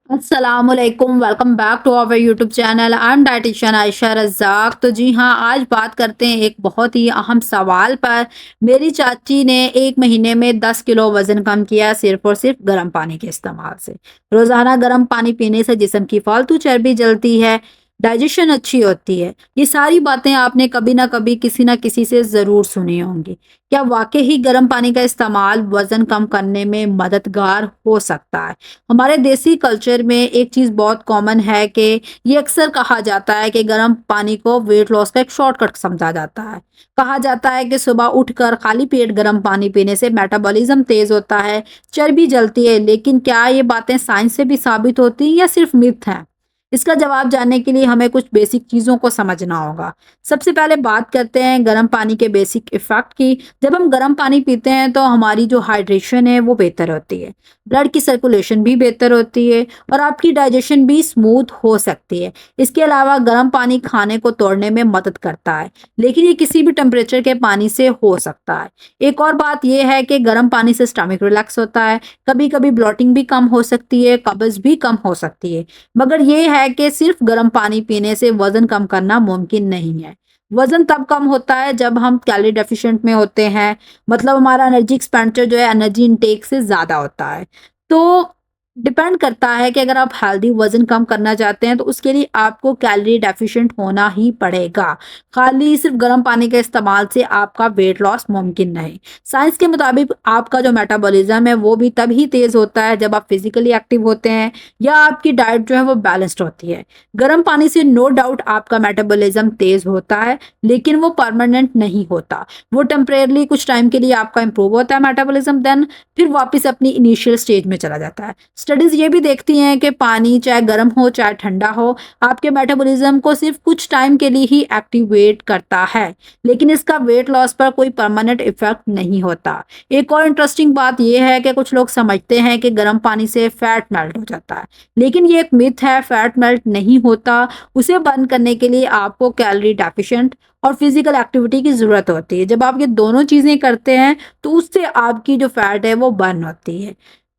अस्सलामुअलैकुम, welcome back to our YouTube channel. I am dietitian Ayesha Razzaq. तो जी हाँ, आज बात करते हैं एक बहुत ही अहम सवाल पर। मेरी चाची ने 1 महीने में 10 किलो वज़न कम किया सिर्फ़ और सिर्फ़ गर्म पानी के इस्तेमाल से। रोज़ाना गर्म पानी पीने से जिस्म की फालतू चर्बी जलती है, डाइजेशन अच्छी होती है। ये सारी बातें आपने कभी ना कभी किसी ना किसी से ज़रूर सुनी होंगी। क्या वाक़ई ही गर्म पानी का इस्तेमाल वज़न कम करने में मददगार हो सकता है? हमारे देसी कल्चर में एक चीज़ बहुत कॉमन है कि ये अक्सर कहा जाता है कि गर्म पानी को वेट लॉस का एक शॉर्टकट समझा जाता है। कहा जाता है कि सुबह उठकर खाली पेट गर्म पानी पीने से मेटाबॉलिज्म तेज़ होता है, चर्बी जलती है। लेकिन क्या ये बातें साइंस से भी साबित होती हैं या सिर्फ मिथ हैं? इसका जवाब जानने के लिए हमें कुछ बेसिक चीज़ों को समझना होगा। सबसे पहले बात करते हैं गर्म पानी के बेसिक इफ़ेक्ट की। जब हम गर्म पानी पीते हैं तो हमारी जो हाइड्रेशन है वो बेहतर होती है। ब्लड की सर्कुलेशन भी बेहतर होती है और आपकी डाइजेशन भी स्मूथ हो सकती है। इसके अलावा गर्म पानी खाने को तोड़ने में मदद करता है, लेकिन ये किसी भी टेम्परेचर के पानी से हो सकता है। एक और बात यह है कि गर्म पानी से स्टमक रिलैक्स होता है। कभी-कभी ब्लोटिंग भी कम हो सकती है, कब्ज़ भी कम हो सकती है। मगर ये है कि सिर्फ गर्म पानी पीने से वज़न कम करना मुमकिन नहीं है। वज़न तब कम होता है जब हम कैलोरी डेफिशिएंट में होते हैं, मतलब हमारा एनर्जी एक्सपेंडिचर जो है एनर्जी इनटेक से ज़्यादा होता है। तो डिपेंड करता है कि अगर आप हेल्दी वज़न कम करना चाहते हैं तो उसके लिए आपको कैलोरी डेफिशिएंट होना ही पड़ेगा। खाली सिर्फ़ गर्म पानी के इस्तेमाल से आपका वेट लॉस मुमकिन नहीं। साइंस के मुताबिक आपका जो मेटाबॉलिज़्म है वो भी तभी तेज़ होता है जब आप फिज़िकली एक्टिव होते हैं या आपकी डाइट जो है वो बैलेंस्ड होती है। गर्म पानी से नो डाउट आपका मेटाबॉलिज़्म तेज़ होता है, लेकिन वो परमानेंट नहीं होता। वो टेम्परेरीली कुछ टाइम के लिए आपका इम्प्रूव होता है मेटाबॉलिज़्म, देन फिर वापस अपनी इनिशियल स्टेज में चला जाता है। स्टडीज़ ये भी देखती हैं कि पानी चाहे गर्म हो चाहे ठंडा हो, आपके मेटाबॉलिज्म को सिर्फ कुछ टाइम के लिए ही एक्टिवेट करता है, लेकिन इसका वेट लॉस पर कोई परमानेंट इफेक्ट नहीं होता। एक और इंटरेस्टिंग बात यह है कि कुछ लोग समझते हैं कि गर्म पानी से फैट मेल्ट हो जाता है, लेकिन ये एक मिथ है। फैट मेल्ट नहीं होता। उसे बर्न करने के लिए आपको कैलोरी डेफिशिएंट और फिजिकल एक्टिविटी की ज़रूरत होती है। जब आप ये दोनों चीज़ें करते हैं तो उससे आपकी जो फैट है वो बर्न होती है।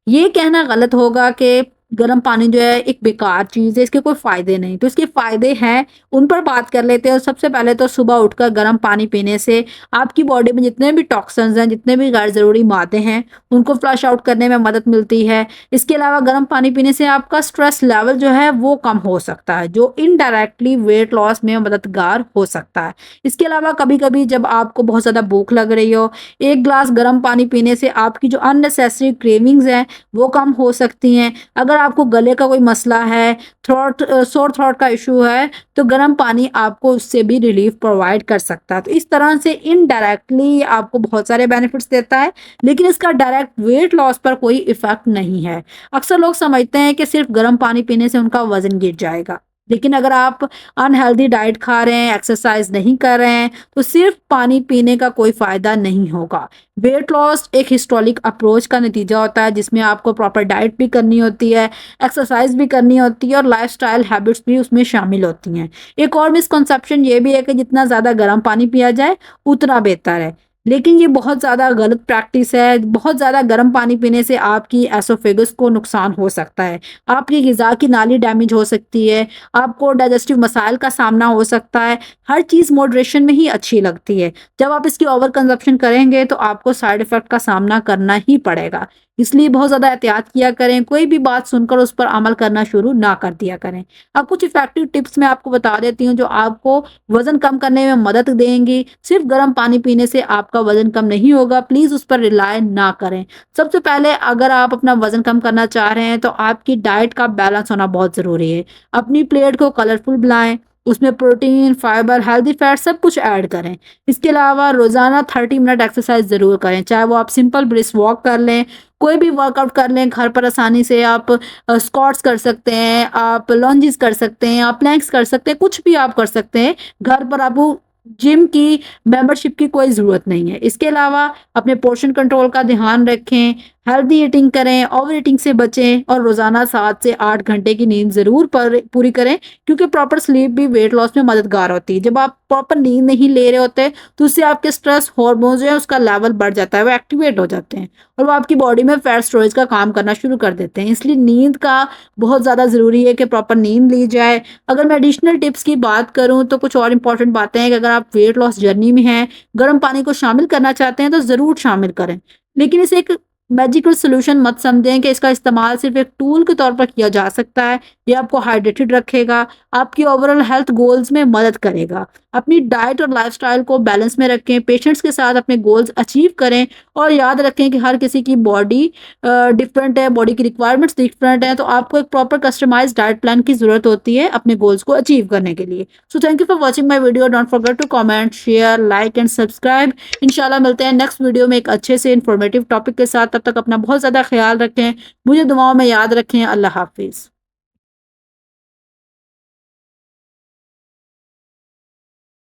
ये कहना गलत होगा कि गर्म पानी जो है एक बेकार चीज़ है, इसके कोई फ़ायदे नहीं। तो इसके फ़ायदे हैं, उन पर बात कर लेते हैं। सबसे पहले तो सुबह उठकर गर्म पानी पीने से आपकी बॉडी में जितने भी टॉक्सिन्स हैं, जितने भी गैर ज़रूरी मादे हैं, उनको फ्लश आउट करने में मदद मिलती है। इसके अलावा गर्म पानी पीने से आपका स्ट्रेस लेवल जो है वो कम हो सकता है, जो इनडायरेक्टली वेट लॉस में मददगार हो सकता है। इसके अलावा कभी-कभी जब आपको बहुत ज़्यादा भूख लग रही हो, 1 ग्लास गर्म पानी पीने से आपकी जो अननेसेसरी क्रेविंग्स हैं वो कम हो सकती हैं। अगर आपको गले का कोई मसला है, सोर थ्रोट का इश्यू है, तो गर्म पानी आपको उससे भी रिलीफ प्रोवाइड कर सकता है। तो इस तरह से इनडायरेक्टली आपको बहुत सारे बेनिफिट्स देता है, लेकिन इसका डायरेक्ट वेट लॉस पर कोई इफ़ेक्ट नहीं है। अक्सर लोग समझते हैं कि सिर्फ गर्म पानी पीने से उनका वज़न गिर जाएगा, लेकिन अगर आप अनहेल्दी डाइट खा रहे हैं, एक्सरसाइज़ नहीं कर रहे हैं, तो सिर्फ पानी पीने का कोई फ़ायदा नहीं होगा। वेट लॉस एक हिस्टोरिक अप्रोच का नतीजा होता है, जिसमें आपको प्रॉपर डाइट भी करनी होती है, एक्सरसाइज भी करनी होती है और लाइफस्टाइल हैबिट्स भी उसमें शामिल होती हैं। एक और मिसकंसेप्शन ये भी है कि जितना ज़्यादा गर्म पानी पिया जाए उतना बेहतर है, लेकिन ये बहुत ज़्यादा गलत प्रैक्टिस है। बहुत ज़्यादा गर्म पानी पीने से आपकी एसोफेगस को नुकसान हो सकता है, आपकी ग़िज़ा की नाली डैमेज हो सकती है, आपको डाइजेस्टिव मसाइल का सामना हो सकता है। हर चीज़ मॉडरेशन में ही अच्छी लगती है। जब आप इसकी ओवर कंजप्शन करेंगे तो आपको साइड इफ़ेक्ट का सामना करना ही पड़ेगा। इसलिए बहुत ज़्यादा एहतियात किया करें, कोई भी बात सुनकर उस पर अमल करना शुरू ना कर दिया करें। अब कुछ इफ़ेक्टिव टिप्स मैं आपको बता देती हूँ जो आपको वज़न कम करने में मदद देंगी। सिर्फ़ गर्म पानी पीने से आपका वज़न कम नहीं होगा, प्लीज़ उस पर रिलाय ना करें। सबसे पहले अगर आप अपना वज़न कम करना चाह रहे हैं तो आपकी डाइट का बैलेंस होना बहुत ज़रूरी है। अपनी प्लेट को कलरफुल बनाएँ, उसमें प्रोटीन, फाइबर, हेल्दी फैट सब कुछ ऐड करें। इसके अलावा रोज़ाना 30 मिनट एक्सरसाइज ज़रूर करें, चाहे वो आप सिंपल ब्रिस्क वॉक कर लें, कोई भी वर्कआउट कर लें घर पर आसानी से। आप स्क्वाट्स कर सकते हैं, आप लंजेस कर सकते हैं, आप प्लैंक्स कर सकते हैं, कुछ भी आप कर सकते हैं घर पर। आपको जिम की मेंबरशिप की कोई ज़रूरत नहीं है। इसके अलावा अपने पोर्शन कंट्रोल का ध्यान रखें, हेल्दी ईटिंग करें, ओवर ईटिंग से बचें और रोज़ाना 7 से 8 घंटे की नींद ज़रूर पर पूरी करें, क्योंकि प्रॉपर स्लीप भी वेट लॉस में मददगार होती है। जब आप प्रॉपर नींद नहीं ले रहे होते, तो उससे आपके स्ट्रेस हार्मोन जो है उसका लेवल बढ़ जाता है, वो एक्टिवेट हो जाते हैं और वो आपकी बॉडी में फैट स्टोरेज का काम करना शुरू कर देते हैं। इसलिए नींद का बहुत ज़्यादा ज़रूरी है कि प्रॉपर नींद ली जाए। अगर मैं एडिशनल टिप्स की बात करूँ तो कुछ और इंपॉर्टेंट बातें हैं कि अगर आप वेट लॉस जर्नी में हैं, गर्म पानी को शामिल करना चाहते हैं तो ज़रूर शामिल करें। लेकिन इसे एक मैजिकल सॉल्यूशन मत समझें कि इसका इस्तेमाल सिर्फ एक टूल के तौर पर किया जा सकता है। ये आपको हाइड्रेटेड रखेगा, आपकी ओवरऑल हेल्थ गोल्स में मदद करेगा। अपनी डाइट और लाइफस्टाइल को बैलेंस में रखें, पेशेंस के साथ अपने गोल्स अचीव करें और याद रखें कि हर किसी की बॉडी डिफरेंट है, बॉडी की रिक्वायरमेंट्स डिफरेंट हैं, तो आपको एक प्रॉपर कस्टमाइज्ड डाइट प्लान की ज़रूरत होती है अपने गोल्स को अचीव करने के लिए। So thank you for watching my video. Don't forget to comment, share, like and subscribe. इंशाल्लाह मिलते हैं नेक्स्ट वीडियो में एक अच्छे से इन्फॉर्मेटिव टॉपिक के साथ। तब तक अपना बहुत ज़्यादा ख्याल रखें, मुझे दुआओं में याद रखें। अल्लाह हाफिज़।